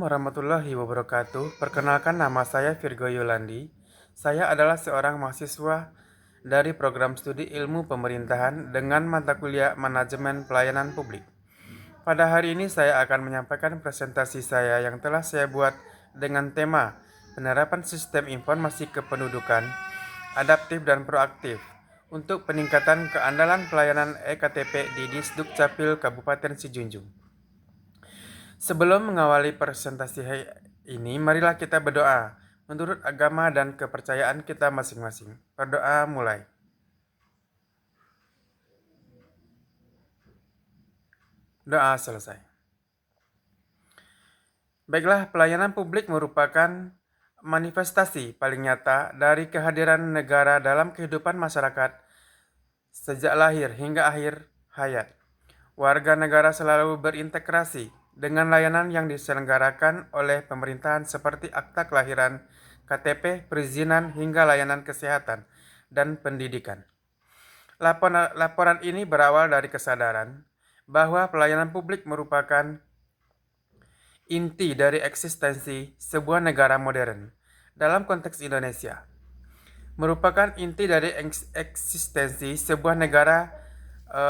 Warahmatullahi wabarakatuh. Perkenalkan, nama saya Virgo Yolandi. Saya adalah seorang mahasiswa dari program studi ilmu pemerintahan dengan mata kuliah manajemen pelayanan publik. Pada hari ini saya akan menyampaikan presentasi saya yang telah saya buat dengan tema penerapan sistem informasi kependudukan adaptif dan proaktif untuk peningkatan keandalan pelayanan EKTP di Disdukcapil Kabupaten Sijunjung. Sebelum mengawali presentasi ini, marilah kita berdoa menurut agama dan kepercayaan kita masing-masing. Berdoa mulai. Doa selesai. Baiklah, pelayanan publik merupakan manifestasi paling nyata dari kehadiran negara dalam kehidupan masyarakat sejak lahir hingga akhir hayat. Warga negara selalu berintegrasi dengan layanan yang diselenggarakan oleh pemerintahan seperti akta kelahiran, KTP, perizinan, hingga layanan kesehatan dan pendidikan. Laporan ini berawal dari kesadaran bahwa pelayanan publik merupakan inti dari eksistensi sebuah negara modern. Dalam konteks Indonesia, merupakan inti dari eksistensi sebuah negara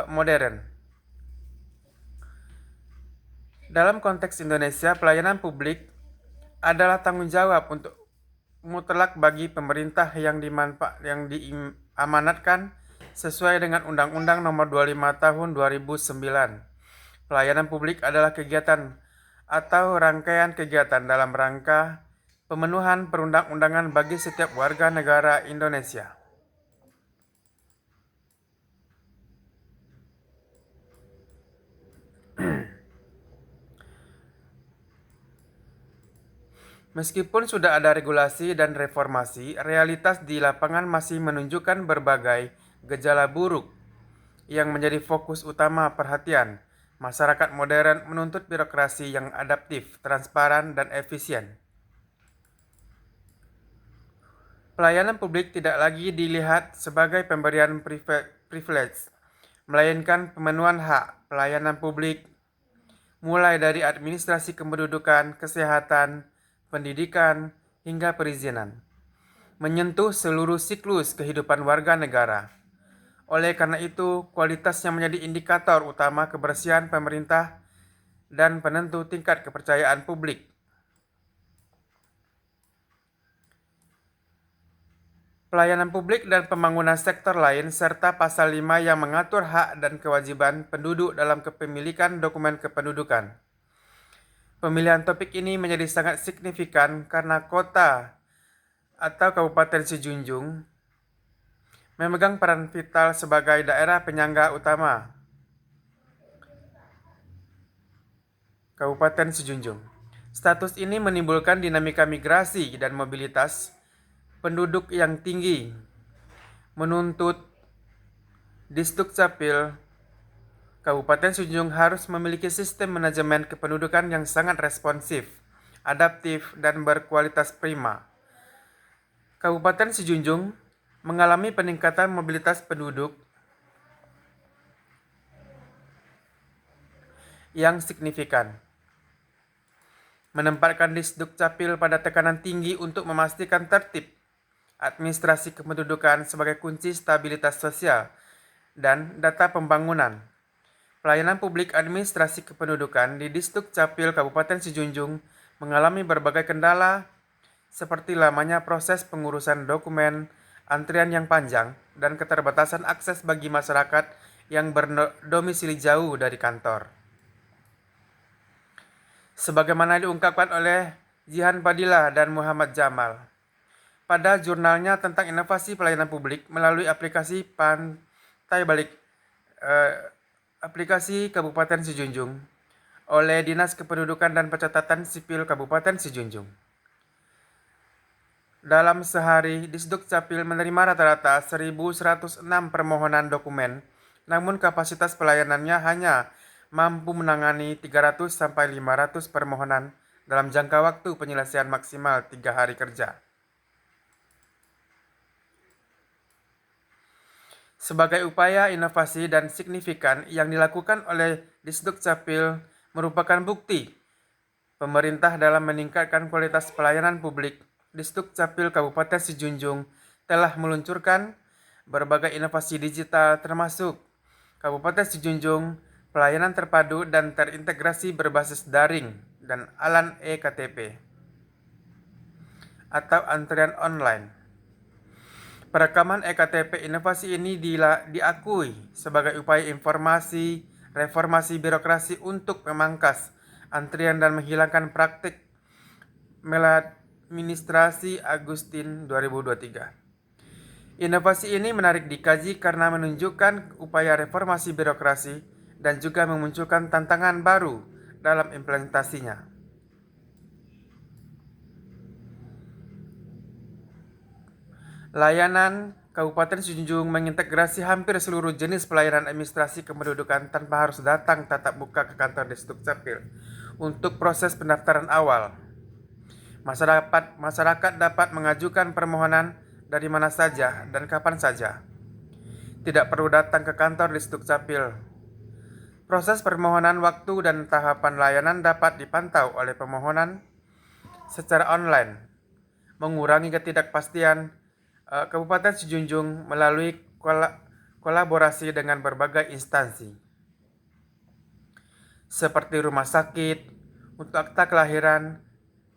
modern. Dalam konteks Indonesia, pelayanan publik adalah tanggung jawab untuk mutlak bagi pemerintah yang diamanatkan sesuai dengan Undang-Undang Nomor 25 Tahun 2009. Pelayanan publik adalah kegiatan atau rangkaian kegiatan dalam rangka pemenuhan perundang-undangan bagi setiap warga negara Indonesia. Meskipun sudah ada regulasi dan reformasi, realitas di lapangan masih menunjukkan berbagai gejala buruk yang menjadi fokus utama perhatian. Masyarakat modern menuntut birokrasi yang adaptif, transparan, dan efisien. Pelayanan publik tidak lagi dilihat sebagai pemberian privilege, melainkan pemenuhan hak. Pelayanan publik mulai dari administrasi kependudukan, kesehatan, pendidikan, hingga perizinan, menyentuh seluruh siklus kehidupan warga negara. Oleh karena itu, kualitasnya menjadi indikator utama kebersihan pemerintah dan penentu tingkat kepercayaan publik. Pelayanan publik dan pembangunan sektor lain serta pasal 5 yang mengatur hak dan kewajiban penduduk dalam kepemilikan dokumen kependudukan. Pemilihan topik ini menjadi sangat signifikan karena kota atau Kabupaten Sijunjung memegang peran vital sebagai daerah penyangga utama Kabupaten Sijunjung. Status ini menimbulkan dinamika migrasi dan mobilitas penduduk yang tinggi, menuntut Disdukcapil Kabupaten Sijunjung harus memiliki sistem manajemen kependudukan yang sangat responsif, adaptif, dan berkualitas prima. Kabupaten Sijunjung mengalami peningkatan mobilitas penduduk yang signifikan, menempatkan Disdukcapil pada tekanan tinggi untuk memastikan tertib administrasi kependudukan sebagai kunci stabilitas sosial dan data pembangunan. Pelayanan publik administrasi kependudukan di Disdukcapil Kabupaten Sijunjung mengalami berbagai kendala seperti lamanya proses pengurusan dokumen, antrian yang panjang, dan keterbatasan akses bagi masyarakat yang berdomisili jauh dari kantor. Sebagaimana diungkapkan oleh Jihan Padilla dan Muhammad Jamal pada jurnalnya tentang inovasi pelayanan publik melalui aplikasi Pantai Balik aplikasi Kabupaten Sijunjung oleh Dinas Kependudukan dan Pencatatan Sipil Kabupaten Sijunjung. Dalam sehari, Disdukcapil menerima rata-rata 1.106 permohonan dokumen, namun kapasitas pelayanannya hanya mampu menangani 300-500 permohonan dalam jangka waktu penyelesaian maksimal 3 hari kerja. Sebagai upaya inovasi dan signifikan yang dilakukan oleh Disdukcapil merupakan bukti pemerintah dalam meningkatkan kualitas pelayanan publik, Disdukcapil Kabupaten Sijunjung telah meluncurkan berbagai inovasi digital termasuk Kabupaten Sijunjung pelayanan terpadu dan terintegrasi berbasis daring dan ALAN e-KTP atau antrian online. Perekaman e-KTP inovasi ini diakui sebagai upaya reformasi birokrasi untuk memangkas antrian dan menghilangkan praktik maladministrasi Agustin 2023. Inovasi ini menarik dikaji karena menunjukkan upaya reformasi birokrasi dan juga memunculkan tantangan baru dalam implementasinya. Layanan Kabupaten Sijunjung mengintegrasi hampir seluruh jenis pelayanan administrasi kependudukan tanpa harus datang tatap muka ke kantor Disdukcapil untuk proses pendaftaran awal. Masyarakat dapat mengajukan permohonan dari mana saja dan kapan saja. Tidak perlu datang ke kantor Disdukcapil. Proses permohonan waktu dan tahapan layanan dapat dipantau oleh pemohonan secara online, mengurangi ketidakpastian Kabupaten Sijunjung melalui kolaborasi dengan berbagai instansi seperti rumah sakit untuk akta kelahiran,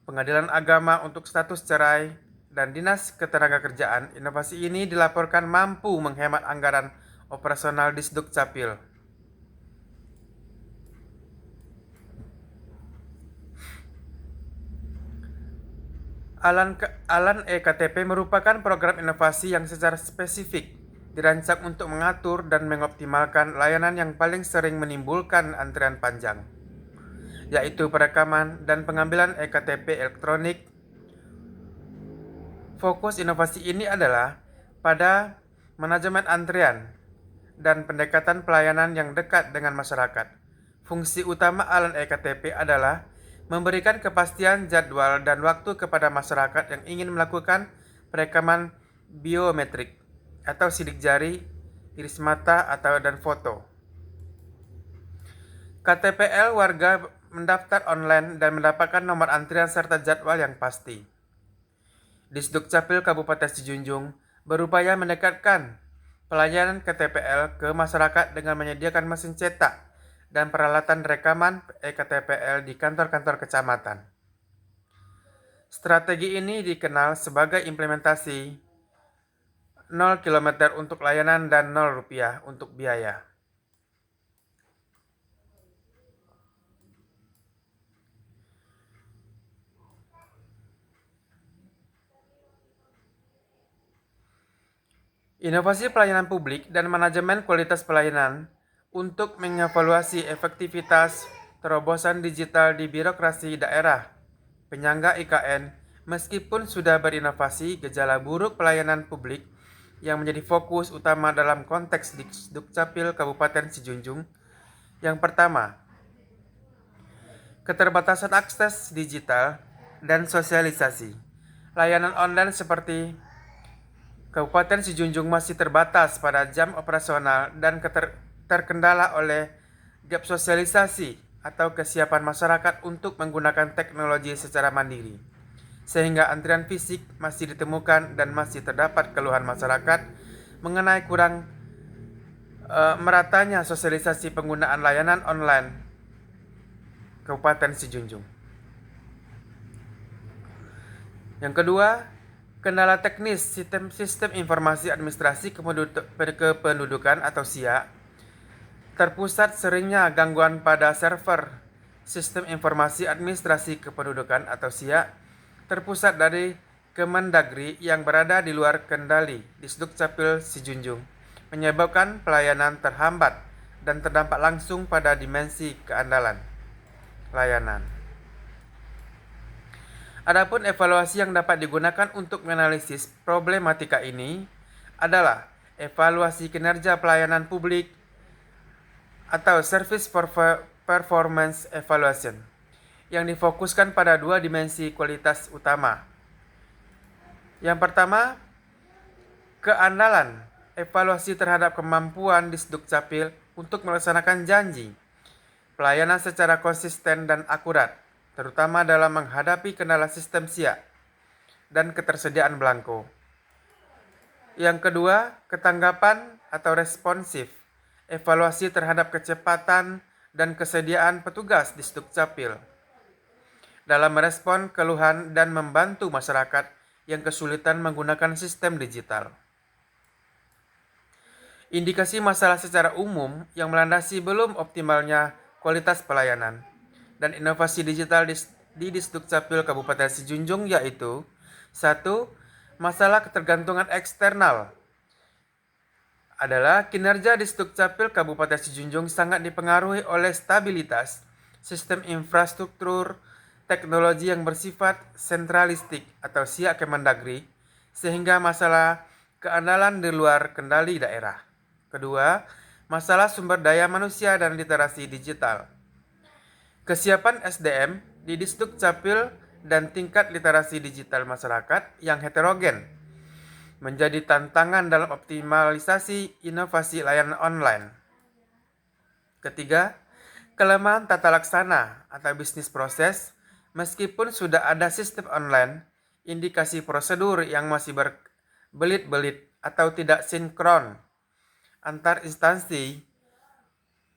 pengadilan agama untuk status cerai, dan dinas ketenagakerjaan. Inovasi ini dilaporkan mampu menghemat anggaran operasional Disdukcapil. ALAN e-KTP merupakan program inovasi yang secara spesifik dirancang untuk mengatur dan mengoptimalkan layanan yang paling sering menimbulkan antrian panjang, yaitu perekaman dan pengambilan e-KTP elektronik. Fokus inovasi ini adalah pada manajemen antrian dan pendekatan pelayanan yang dekat dengan masyarakat. Fungsi utama ALAN e-KTP adalah memberikan kepastian jadwal dan waktu kepada masyarakat yang ingin melakukan perekaman biometrik atau sidik jari, iris mata, dan foto. KTPL warga mendaftar online dan mendapatkan nomor antrian serta jadwal yang pasti. Disdukcapil Kabupaten Sijunjung berupaya mendekatkan pelayanan KTPL ke masyarakat dengan menyediakan mesin cetak dan peralatan rekaman e-KTPL di kantor-kantor kecamatan. Strategi ini dikenal sebagai implementasi 0 km untuk layanan dan 0 rupiah untuk biaya. Inovasi pelayanan publik dan manajemen kualitas pelayanan untuk mengevaluasi efektivitas terobosan digital di birokrasi daerah penyangga IKN. Meskipun sudah berinovasi, gejala buruk pelayanan publik yang menjadi fokus utama dalam konteks Disdukcapil Kabupaten Sijunjung. Yang pertama, keterbatasan akses digital dan sosialisasi. Layanan online seperti Kabupaten Sijunjung masih terbatas pada jam operasional dan terkendala oleh gap sosialisasi atau kesiapan masyarakat untuk menggunakan teknologi secara mandiri, sehingga antrian fisik masih ditemukan dan masih terdapat keluhan masyarakat mengenai kurang meratanya sosialisasi penggunaan layanan online Kabupaten Sijunjung. Yang kedua, kendala teknis sistem informasi administrasi kependudukan atau SIA. Terpusat seringnya gangguan pada server Sistem Informasi Administrasi Kependudukan atau SIA terpusat dari Kemendagri yang berada di luar kendali Disdukcapil Sijunjung, menyebabkan pelayanan terhambat dan terdampak langsung pada dimensi keandalan layanan. Adapun evaluasi yang dapat digunakan untuk menganalisis problematika ini adalah evaluasi kinerja pelayanan publik atau Service Performance Evaluation yang difokuskan pada dua dimensi kualitas utama. Yang pertama, keandalan, evaluasi terhadap kemampuan Disdukcapil untuk melaksanakan janji pelayanan secara konsisten dan akurat. terutama dalam menghadapi kendala sistem SIA dan ketersediaan belangko. Yang kedua, ketanggapan atau responsif, evaluasi terhadap kecepatan dan kesediaan petugas di Sdukcapil dalam merespon keluhan dan membantu masyarakat yang kesulitan menggunakan sistem digital. Indikasi masalah secara umum yang melandasi belum optimalnya kualitas pelayanan dan inovasi digital di Disdukcapil Kabupaten Sijunjung yaitu 1. Masalah ketergantungan eksternal adalah kinerja Disdukcapil Kabupaten Sijunjung sangat dipengaruhi oleh stabilitas sistem infrastruktur teknologi yang bersifat sentralistik atau SIA Kemendagri sehingga masalah keandalan di luar kendali daerah. Kedua, masalah sumber daya manusia dan literasi digital. Kesiapan SDM di Disdukcapil dan tingkat literasi digital masyarakat yang heterogen menjadi tantangan dalam optimalisasi inovasi layanan online. Ketiga, kelemahan tata laksana atau bisnis proses. Meskipun sudah ada sistem online, indikasi prosedur yang masih berbelit-belit atau tidak sinkron antar instansi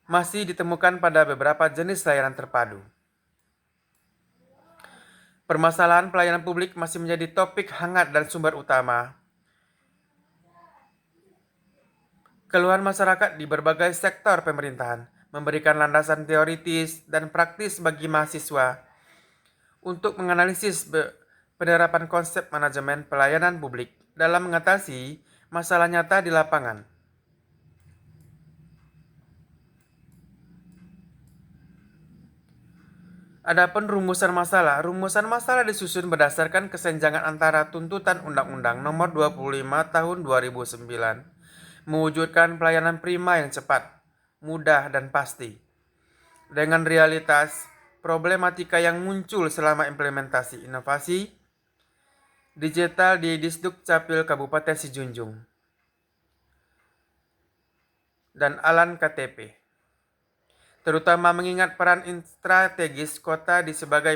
masih ditemukan pada beberapa jenis layanan terpadu. Permasalahan pelayanan publik masih menjadi topik hangat dan sumber utama. Keluhan masyarakat di berbagai sektor pemerintahan memberikan landasan teoritis dan praktis bagi mahasiswa untuk menganalisis penerapan konsep manajemen pelayanan publik dalam mengatasi masalah nyata di lapangan. Adapun rumusan masalah disusun berdasarkan kesenjangan antara tuntutan Undang-Undang Nomor 25 Tahun 2009 mewujudkan pelayanan prima yang cepat, mudah, dan pasti. Dengan realitas problematika yang muncul selama implementasi inovasi digital di Disdukcapil Kabupaten Sijunjung dan Alan KTP. Terutama mengingat peran strategis kota di sebagai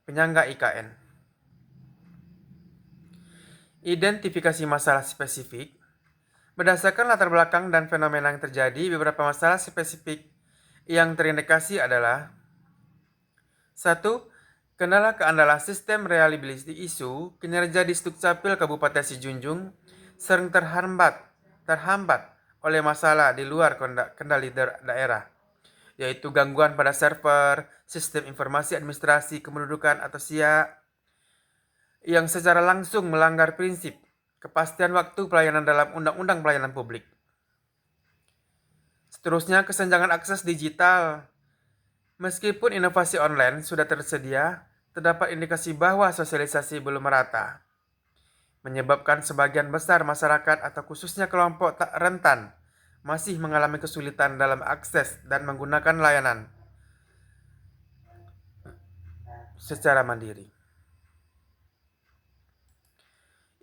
penyangga IKN. Identifikasi masalah spesifik. Berdasarkan latar belakang dan fenomena yang terjadi, beberapa masalah spesifik yang terindikasi adalah 1. Kendala keandalan sistem reliability isu kinerja Disdukcapil Kabupaten Sijunjung sering terhambat oleh masalah di luar kendali daerah, yaitu gangguan pada server, sistem informasi administrasi kependudukan atau SIA, yang secara langsung melanggar prinsip kepastian waktu pelayanan dalam Undang-Undang Pelayanan Publik. Seterusnya, kesenjangan akses digital. Meskipun inovasi online sudah tersedia, terdapat indikasi bahwa sosialisasi belum merata, menyebabkan sebagian besar masyarakat atau khususnya kelompok tak rentan masih mengalami kesulitan dalam akses dan menggunakan layanan secara mandiri.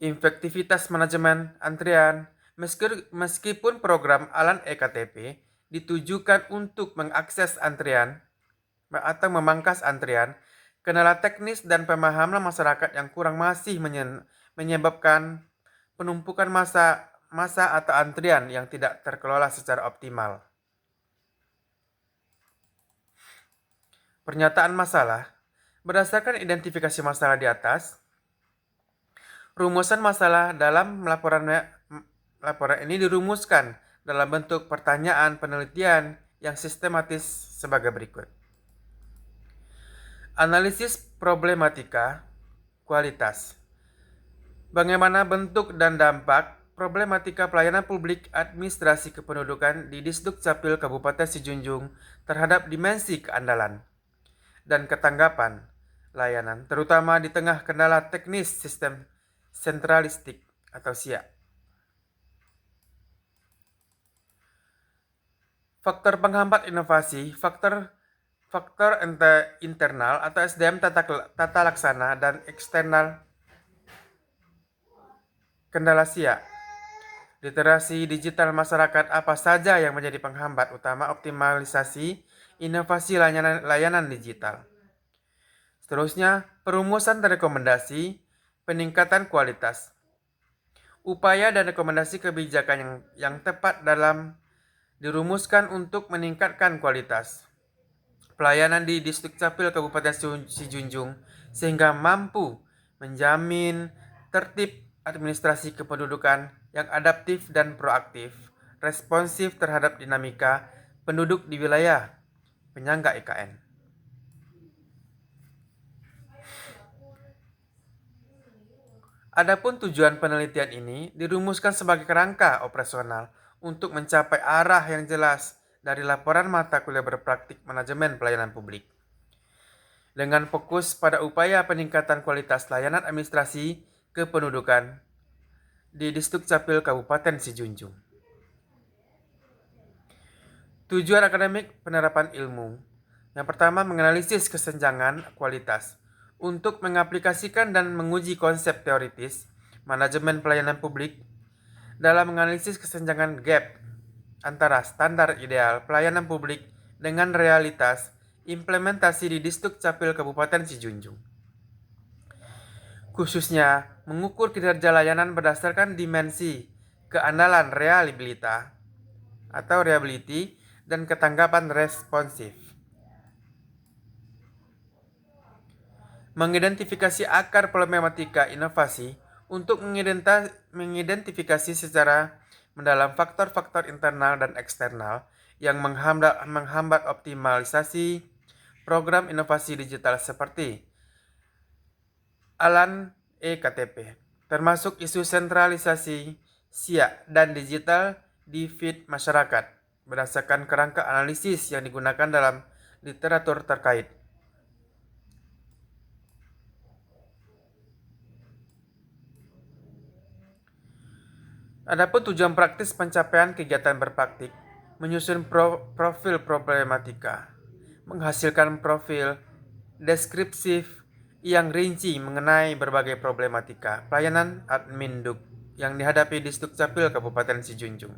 Efektivitas manajemen antrian. Meskipun program Alan eKTP ditujukan untuk mengakses antrian atau memangkas antrian, kendala teknis dan pemahaman masyarakat yang kurang masih menyebabkan penumpukan masa atau antrian yang tidak terkelola secara optimal. Pernyataan masalah. Berdasarkan identifikasi masalah di atas, rumusan masalah dalam laporan ini dirumuskan dalam bentuk pertanyaan penelitian yang sistematis sebagai berikut. Analisis problematika kualitas. Bagaimana bentuk dan dampak problematika pelayanan publik administrasi kependudukan di Disdukcapil Kabupaten Sijunjung terhadap dimensi keandalan dan ketanggapan layanan, terutama di tengah kendala teknis sistem sentralistik atau SIA. Faktor penghambat inovasi, faktor internal atau SDM tata laksana dan eksternal kendala SIA. Literasi digital masyarakat apa saja yang menjadi penghambat utama optimalisasi inovasi layanan digital. Seterusnya, perumusan dan rekomendasi peningkatan kualitas. Upaya dan rekomendasi kebijakan yang tepat dalam dirumuskan untuk meningkatkan kualitas pelayanan di Distrik Capil Kabupaten Sijunjung sehingga mampu menjamin tertib administrasi kependudukan yang adaptif dan proaktif, responsif terhadap dinamika penduduk di wilayah penyangga IKN. Adapun tujuan penelitian ini dirumuskan sebagai kerangka operasional untuk mencapai arah yang jelas dari laporan mata kuliah berpraktik manajemen pelayanan publik. Dengan fokus pada upaya peningkatan kualitas layanan administrasi kependudukan di Distrik Capil Kabupaten Sijunjung. Tujuan akademik penerapan ilmu. Yang pertama, menganalisis kesenjangan kualitas untuk mengaplikasikan dan menguji konsep teoritis manajemen pelayanan publik dalam menganalisis kesenjangan gap antara standar ideal pelayanan publik dengan realitas implementasi di Distrik Capil Kabupaten Sijunjung. Khususnya mengukur kinerja layanan berdasarkan dimensi keandalan reliability dan ketanggapan responsif. Mengidentifikasi akar problematika inovasi untuk mengidentifikasi secara mendalam faktor-faktor internal dan eksternal yang menghambat optimalisasi program inovasi digital seperti ALAN eKTP, termasuk isu sentralisasi SIA dan digital divide masyarakat berdasarkan kerangka analisis yang digunakan dalam literatur terkait. Adapun tujuan praktis pencapaian kegiatan berpraktik, menyusun profil problematika, menghasilkan profil deskripsif yang rinci mengenai berbagai problematika pelayanan adminduk yang dihadapi Distrik Capil Kabupaten Sijunjung.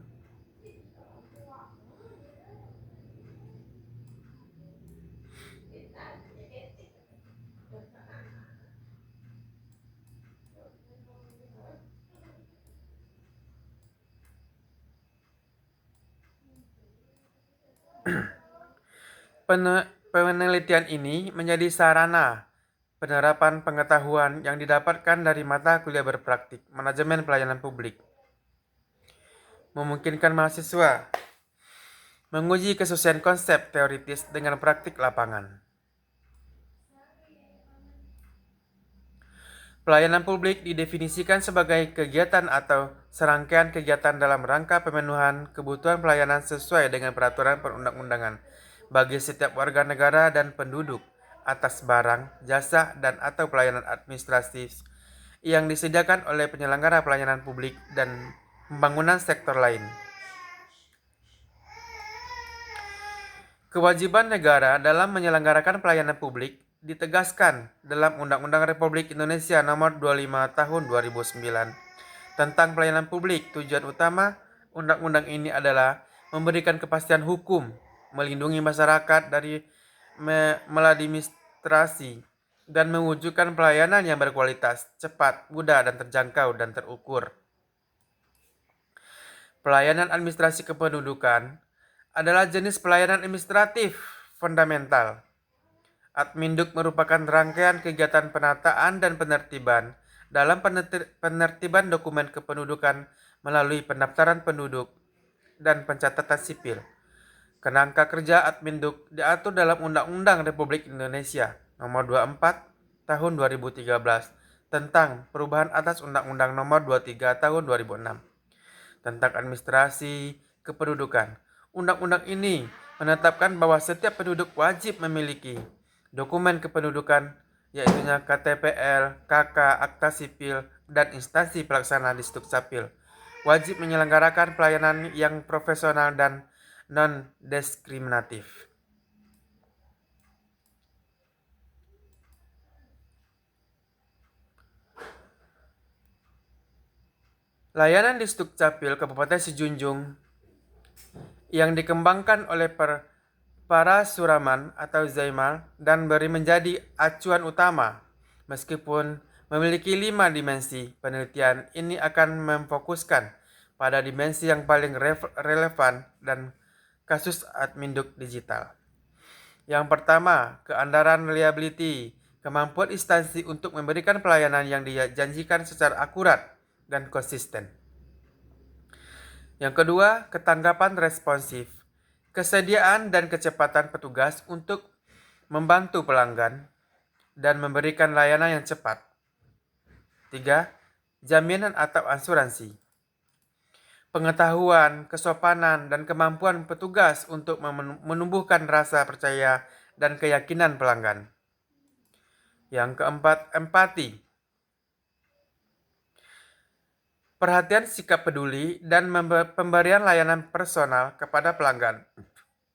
Penelitian ini menjadi sarana penerapan pengetahuan yang didapatkan dari mata kuliah berpraktik manajemen pelayanan publik, memungkinkan mahasiswa menguji kesesuaian konsep teoritis dengan praktik lapangan. Pelayanan publik didefinisikan sebagai kegiatan atau serangkaian kegiatan dalam rangka pemenuhan kebutuhan pelayanan sesuai dengan peraturan perundang-undangan bagi setiap warga negara dan penduduk atas barang, jasa, dan atau pelayanan administratif yang disediakan oleh penyelenggara pelayanan publik dan pembangunan sektor lain. Kewajiban negara dalam menyelenggarakan pelayanan publik ditegaskan dalam Undang-Undang Republik Indonesia Nomor 25 Tahun 2009 tentang pelayanan publik. Tujuan utama undang-undang ini adalah memberikan kepastian hukum, melindungi masyarakat dari maladministrasi, dan mewujudkan pelayanan yang berkualitas, cepat, mudah, dan terjangkau dan terukur. Pelayanan administrasi kependudukan adalah jenis pelayanan administratif fundamental. Adminduk merupakan rangkaian kegiatan penataan dan penertiban dalam penertiban dokumen kependudukan melalui pendaftaran penduduk dan pencatatan sipil. Kerangka kerja Adminduk diatur dalam Undang-Undang Republik Indonesia Nomor 24 Tahun 2013 tentang perubahan atas Undang-Undang Nomor 23 Tahun 2006 tentang administrasi kependudukan. Undang-undang ini menetapkan bahwa setiap penduduk wajib memiliki dokumen kependudukan, yaitu KTPL, KK, Akta Sipil, dan instansi pelaksana Distrik Capil. Wajib menyelenggarakan pelayanan yang profesional dan non-diskriminatif. Layanan Distrik Capil Kabupaten Sijunjung yang dikembangkan oleh para suraman atau zaimal dan beri menjadi acuan utama. Meskipun memiliki 5 dimensi, penelitian ini akan memfokuskan pada dimensi yang paling relevan dan kasus adminduk digital. Yang pertama, keandalan reliability, kemampuan instansi untuk memberikan pelayanan yang dijanjikan secara akurat dan konsisten. Yang kedua, ketanggapan responsif, kesediaan dan kecepatan petugas untuk membantu pelanggan dan memberikan layanan yang cepat. 3. Jaminan atau asuransi, pengetahuan, kesopanan, dan kemampuan petugas untuk menumbuhkan rasa percaya dan keyakinan pelanggan. Yang keempat, empati, perhatian, sikap peduli, dan pemberian layanan personal kepada pelanggan,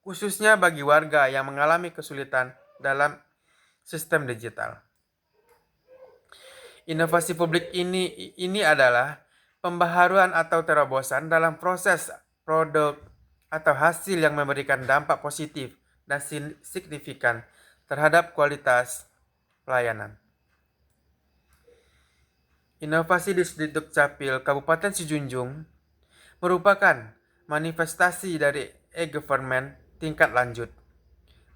khususnya bagi warga yang mengalami kesulitan dalam sistem digital. Inovasi publik ini adalah pembaharuan atau terobosan dalam proses produk atau hasil yang memberikan dampak positif dan signifikan terhadap kualitas pelayanan. Inovasi di Dukcapil Kabupaten Sijunjung merupakan manifestasi dari e-government tingkat lanjut.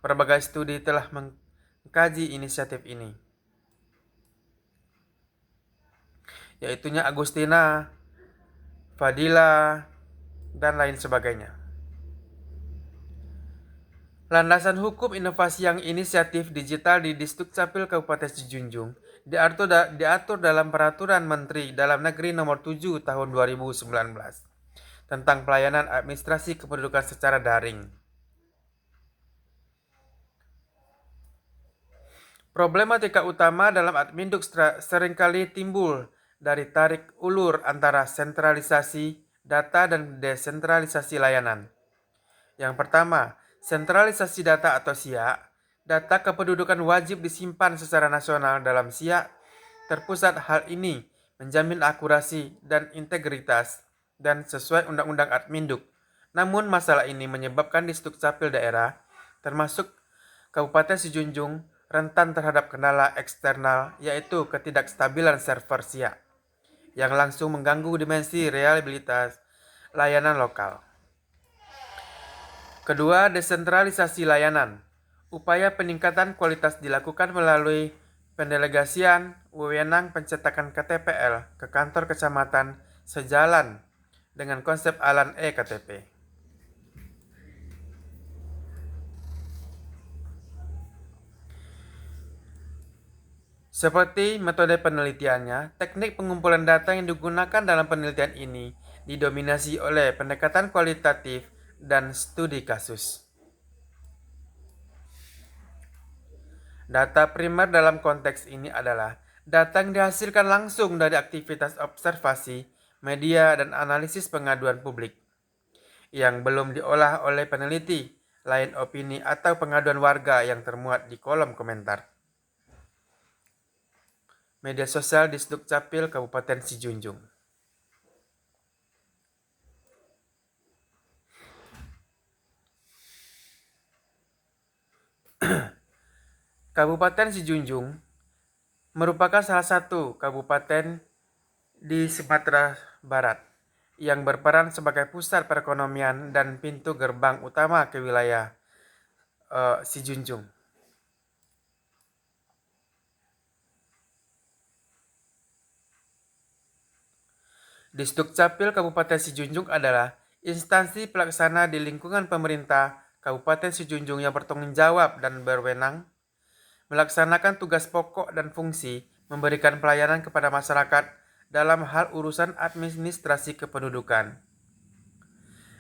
Berbagai studi telah mengkaji inisiatif ini, yaitunya Agustina, Fadila, dan lain sebagainya. Landasan hukum inovasi yang inisiatif digital di Dukcapil Kabupaten Sijunjung diatur dalam Peraturan Menteri Dalam Negeri Nomor 7 Tahun 2019 tentang pelayanan administrasi kependudukan secara daring. Problematika utama dalam adminduk seringkali timbul dari tarik ulur antara sentralisasi data dan desentralisasi layanan. Yang pertama, sentralisasi data atau SIA. Data kependudukan wajib disimpan secara nasional dalam SIA terpusat. Hal ini menjamin akurasi dan integritas dan sesuai Undang-Undang Adminduk. Namun masalah ini menyebabkan di Dukcapil daerah, termasuk Kabupaten Sijunjung, rentan terhadap kendala eksternal, yaitu ketidakstabilan server SIA yang langsung mengganggu dimensi reliabilitas layanan lokal. Kedua, desentralisasi layanan. Upaya peningkatan kualitas dilakukan melalui pendelegasian wewenang pencetakan KTPL ke kantor kecamatan sejalan dengan konsep ALAN e-KTP. Seperti metode penelitiannya, teknik pengumpulan data yang digunakan dalam penelitian ini didominasi oleh pendekatan kualitatif dan studi kasus. Data primer dalam konteks ini adalah data yang dihasilkan langsung dari aktivitas observasi, media, dan analisis pengaduan publik yang belum diolah oleh peneliti, lain opini atau pengaduan warga yang termuat di kolom komentar media sosial di Dukcapil Kabupaten Sijunjung. Kabupaten Sijunjung merupakan salah satu kabupaten di Sumatera Barat yang berperan sebagai pusat perekonomian dan pintu gerbang utama ke wilayah Sijunjung. Di Dukcapil Kabupaten Sijunjung adalah instansi pelaksana di lingkungan pemerintah Kabupaten Sijunjung yang bertanggung jawab dan berwenang melaksanakan tugas pokok dan fungsi memberikan pelayanan kepada masyarakat dalam hal urusan administrasi kependudukan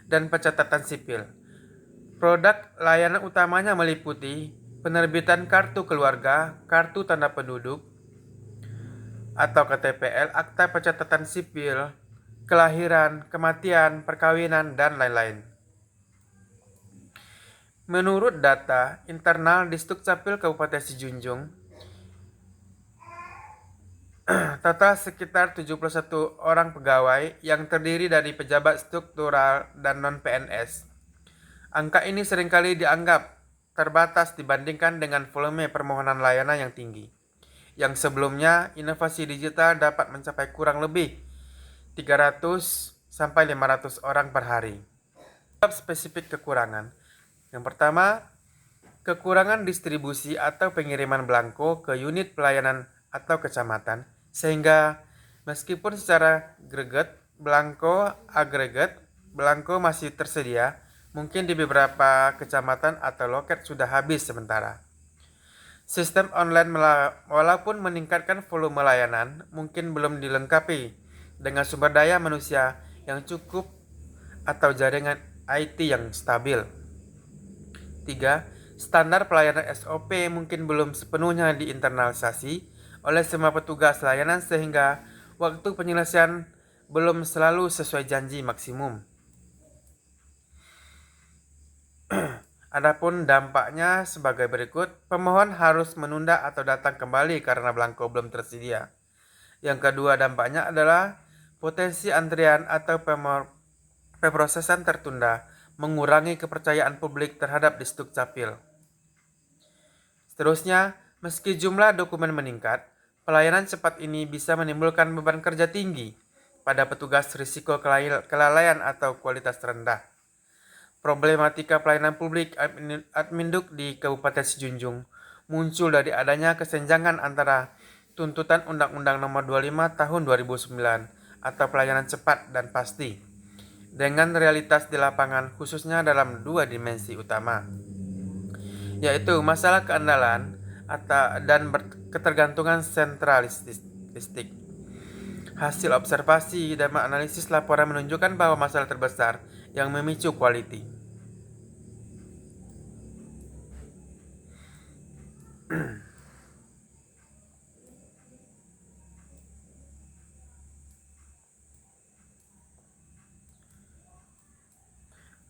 dan pencatatan sipil. Produk layanan utamanya meliputi penerbitan kartu keluarga, kartu tanda penduduk atau KTPL, akta pencatatan sipil, kelahiran, kematian, perkawinan, dan lain-lain. Menurut data internal di Dukcapil Kabupaten Sijunjung, total sekitar 71 orang pegawai yang terdiri dari pejabat struktural dan non-PNS. Angka ini seringkali dianggap terbatas dibandingkan dengan volume permohonan layanan yang tinggi. Yang sebelumnya, inovasi digital dapat mencapai kurang lebih 300 sampai 500 orang per hari. Spesifik kekurangan. Yang pertama, kekurangan distribusi atau pengiriman belangko ke unit pelayanan atau kecamatan, sehingga meskipun secara agregat belangko masih tersedia, mungkin di beberapa kecamatan atau loket sudah habis sementara. Sistem online walaupun meningkatkan volume layanan, mungkin belum dilengkapi dengan sumber daya manusia yang cukup atau jaringan IT yang stabil. 3. Standar pelayanan SOP mungkin belum sepenuhnya diinternalisasi oleh semua petugas layanan sehingga waktu penyelesaian belum selalu sesuai janji maksimum. Adapun dampaknya sebagai berikut, pemohon harus menunda atau datang kembali karena belangko belum tersedia. Yang kedua dampaknya adalah potensi antrian atau pemrosesan tertunda, mengurangi kepercayaan publik terhadap Disdukcapil. Seterusnya, meski jumlah dokumen meningkat, pelayanan cepat ini bisa menimbulkan beban kerja tinggi pada petugas risiko kelalaian atau kualitas rendah. Problematika pelayanan publik Adminduk di Kabupaten Sijunjung muncul dari adanya kesenjangan antara tuntutan Undang-Undang Nomor 25 Tahun 2009 atau pelayanan cepat dan pasti dengan realitas di lapangan khususnya dalam dua dimensi utama, yaitu masalah keandalan dan ketergantungan sentralistik. Hasil observasi dan analisis laporan menunjukkan bahwa masalah terbesar yang memicu quality.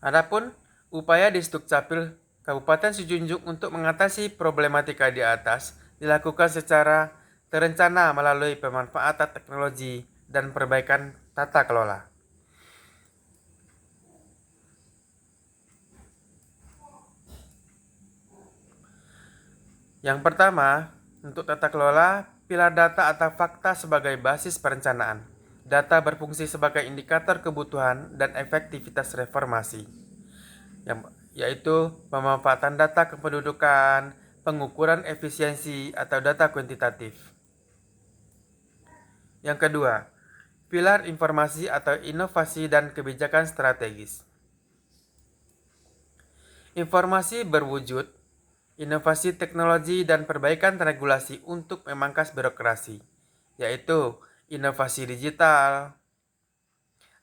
Adapun upaya Disdukcapil Kabupaten Sijunjung untuk mengatasi problematika di atas dilakukan secara terencana melalui pemanfaatan teknologi dan perbaikan tata kelola. Yang pertama, untuk tata kelola, pilar data atau fakta sebagai basis perencanaan. Data berfungsi sebagai indikator kebutuhan dan efektivitas reformasi, yaitu pemanfaatan data kependudukan, pengukuran efisiensi atau data kuantitatif. Yang kedua, pilar informasi atau inovasi dan kebijakan strategis. Informasi berwujud inovasi teknologi dan perbaikan regulasi untuk memangkas birokrasi, yaitu inovasi digital,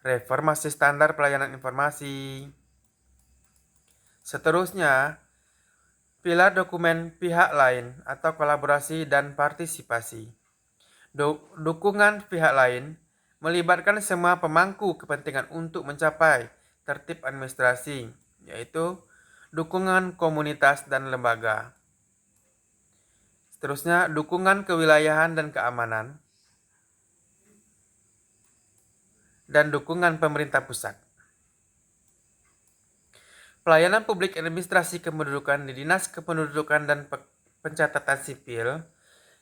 reformasi standar pelayanan informasi. Seterusnya, pilar dokumen pihak lain atau kolaborasi dan partisipasi. Dukungan pihak lain melibatkan semua pemangku kepentingan untuk mencapai tertib administrasi, yaitu dukungan komunitas dan lembaga. Seterusnya, dukungan kewilayahan dan keamanan, dan dukungan pemerintah pusat. Pelayanan publik administrasi kependudukan di Dinas Kependudukan dan Pencatatan Sipil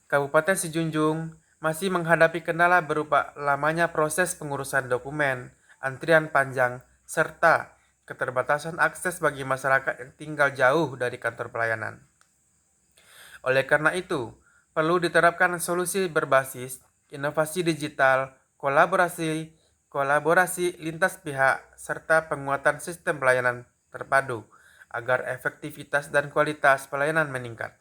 Kabupaten Sijunjung masih menghadapi kendala berupa lamanya proses pengurusan dokumen, antrian panjang, serta keterbatasan akses bagi masyarakat yang tinggal jauh dari kantor pelayanan. Oleh karena itu, perlu diterapkan solusi berbasis inovasi digital, kolaborasi lintas pihak, serta penguatan sistem pelayanan terpadu agar efektivitas dan kualitas pelayanan meningkat.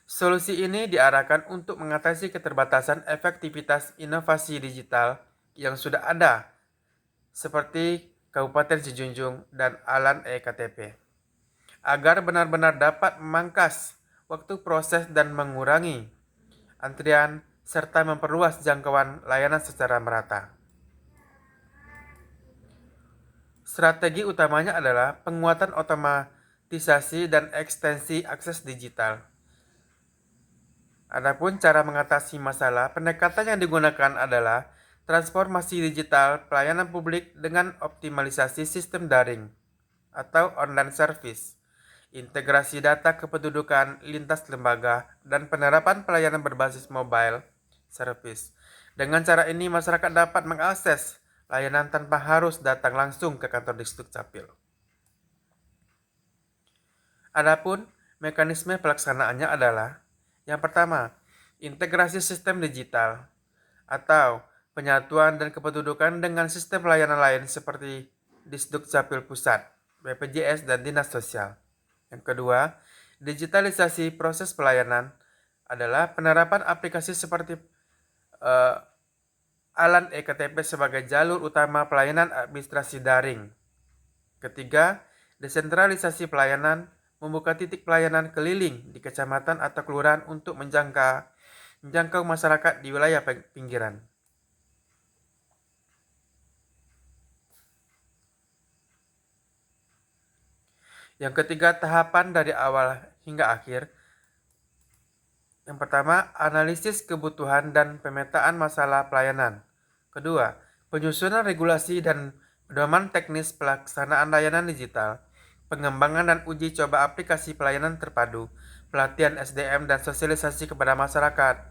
Solusi ini diarahkan untuk mengatasi keterbatasan efektivitas inovasi digital yang sudah ada, seperti Kabupaten Sijunjung dan Alan eKTP, agar benar-benar dapat memangkas waktu proses dan mengurangi antrian serta memperluas jangkauan layanan secara merata. Strategi utamanya adalah penguatan otomatisasi dan ekstensi akses digital. Adapun cara mengatasi masalah, pendekatan yang digunakan adalah transformasi digital pelayanan publik dengan optimalisasi sistem daring atau online service, integrasi data kependudukan lintas lembaga, dan penerapan pelayanan berbasis mobile service. Dengan cara ini, masyarakat dapat mengakses layanan tanpa harus datang langsung ke kantor Dukcapil. Adapun mekanisme pelaksanaannya adalah yang pertama, integrasi sistem digital atau penyatuan dan kependudukan dengan sistem pelayanan lain seperti Dukcapil Pusat, BPJS, dan Dinas Sosial. Yang kedua, digitalisasi proses pelayanan adalah penerapan aplikasi seperti Alan eKTP sebagai jalur utama pelayanan administrasi daring. Ketiga, desentralisasi pelayanan membuka titik pelayanan keliling di kecamatan atau kelurahan untuk menjangkau masyarakat di wilayah pinggiran. Yang ketiga, tahapan dari awal hingga akhir. Yang pertama, analisis kebutuhan dan pemetaan masalah pelayanan. Kedua, penyusunan regulasi dan pedoman teknis pelaksanaan layanan digital, pengembangan dan uji coba aplikasi pelayanan terpadu, pelatihan SDM dan sosialisasi kepada masyarakat,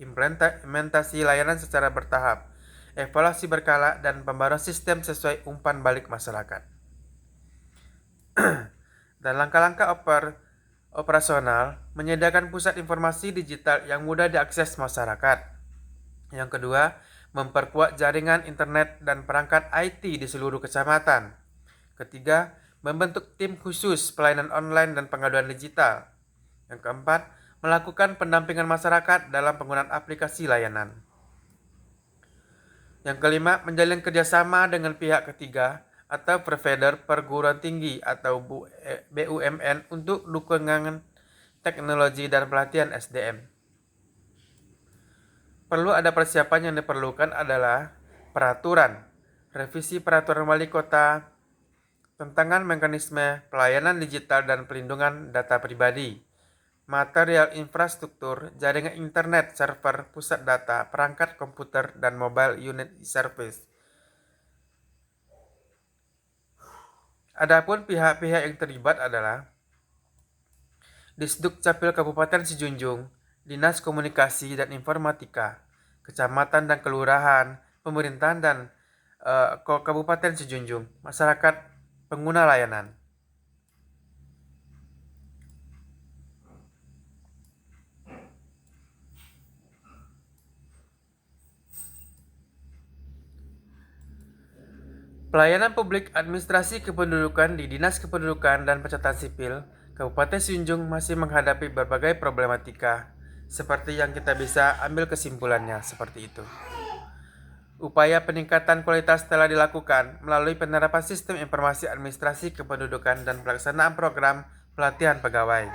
implementasi layanan secara bertahap, evaluasi berkala, dan pembaruan sistem sesuai umpan balik masyarakat. Dan langkah-langkah operasional menyediakan pusat informasi digital yang mudah diakses masyarakat. Yang kedua, memperkuat jaringan internet dan perangkat IT di seluruh kecamatan. Ketiga, membentuk tim khusus pelayanan online dan pengaduan digital. Yang keempat, melakukan pendampingan masyarakat dalam penggunaan aplikasi layanan. Yang kelima, menjalin kerjasama dengan pihak ketiga atau provider perguruan tinggi atau BUMN untuk dukungan teknologi dan pelatihan SDM. Perlu ada persiapan yang diperlukan adalah peraturan, revisi peraturan wali kota, tentang mekanisme pelayanan digital dan pelindungan data pribadi, material infrastruktur, jaringan internet, server, pusat data, perangkat komputer, dan mobile unit service. Adapun pihak-pihak yang terlibat adalah Dukcapil Kabupaten Sijunjung, Dinas Komunikasi dan Informatika, Kecamatan dan Kelurahan, Pemerintahan dan Kabupaten Sijunjung, masyarakat pengguna layanan. Pelayanan publik administrasi kependudukan di Dinas Kependudukan dan Pencatatan Sipil Kabupaten Sijunjung masih menghadapi berbagai problematika, seperti yang kita bisa ambil kesimpulannya seperti itu. Upaya peningkatan kualitas telah dilakukan melalui penerapan sistem informasi administrasi kependudukan dan pelaksanaan program pelatihan pegawai.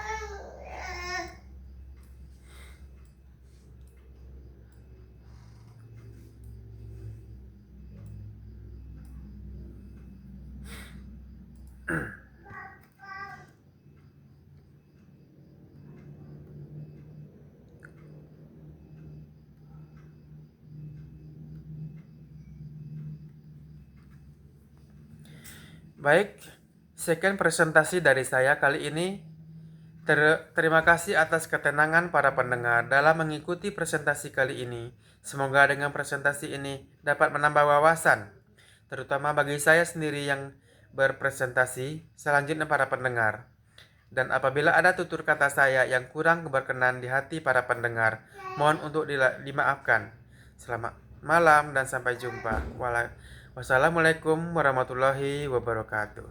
Baik, sekian presentasi dari saya kali ini. Terima kasih atas ketenangan para pendengar dalam mengikuti presentasi kali ini. Semoga dengan presentasi ini dapat menambah wawasan, terutama bagi saya sendiri yang berpresentasi, selanjutnya para pendengar. Dan apabila ada tutur kata saya yang kurang berkenan di hati para pendengar, mohon untuk dimaafkan. Selamat malam dan sampai jumpa. Wassalamualaikum warahmatullahi wabarakatuh.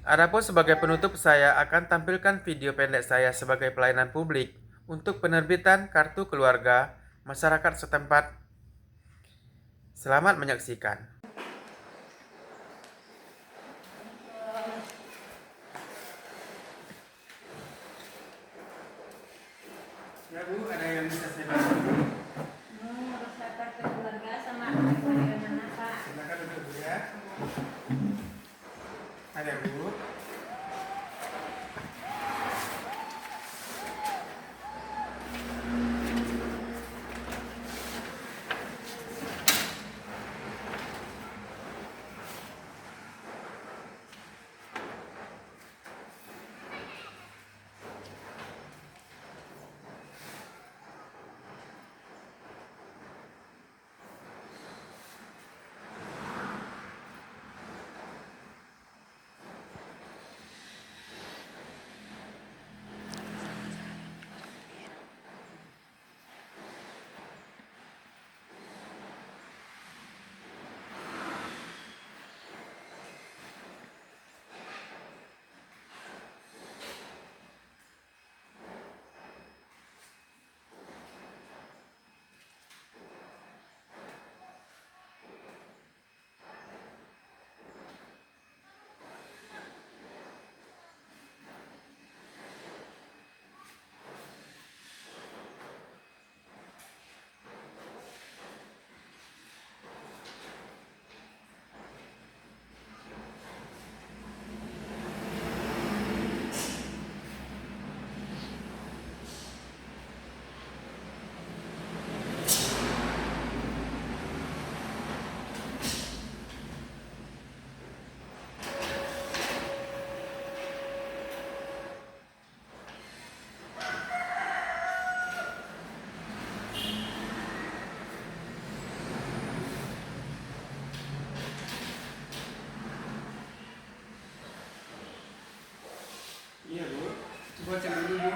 Adapun sebagai penutup, saya akan tampilkan video pendek saya sebagai pelayanan publik untuk penerbitan kartu keluarga masyarakat setempat. Selamat menyaksikan. Ya Bu, ada yang bisa saya bantu? Ngurus kartu keluarga sama bagaimana Pak? Silakan duduk Bu ya. Ada Bu. Gua cek dulu Bu.